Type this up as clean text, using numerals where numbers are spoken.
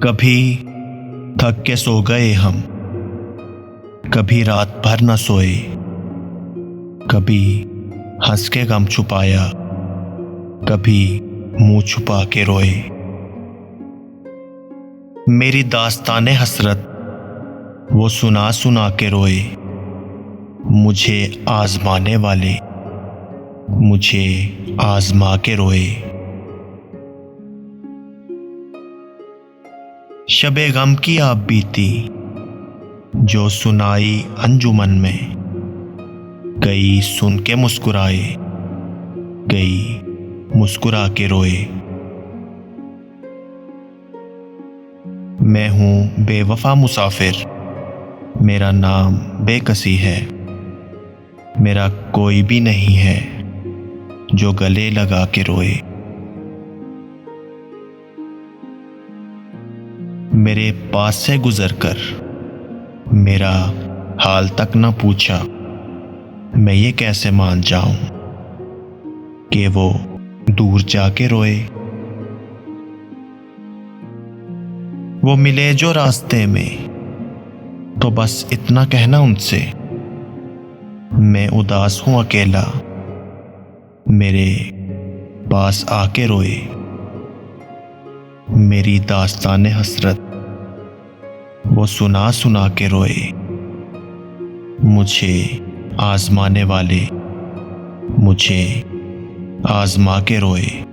कभी थक के सो गए हम, कभी रात भर न सोए, कभी हंस के गम छुपाया, कभी मुंह छुपा के रोए। मेरी दास्ताने हसरत वो सुना सुना के रोए। मुझे आजमाने वाले मुझे आजमा के रोए। शबे गम की आप बीती जो सुनाई अंजुमन में, कई सुन के मुस्कुराए, कई मुस्कुरा के रोए। मैं हूं बेवफा मुसाफिर, मेरा नाम बेकसी है, मेरा कोई भी नहीं है जो गले लगा के रोए। मेरे पास से गुजरकर मेरा हाल तक न पूछा, मैं ये कैसे मान जाऊं कि वो दूर जाके रोए। वो मिले जो रास्ते में तो बस इतना कहना उनसे, मैं उदास हूं अकेला, मेरे पास आके रोए। मेरी दास्ताने हसरत वो सुना सुना के रोए। मुझे आजमाने वाले मुझे आजमा के रोए।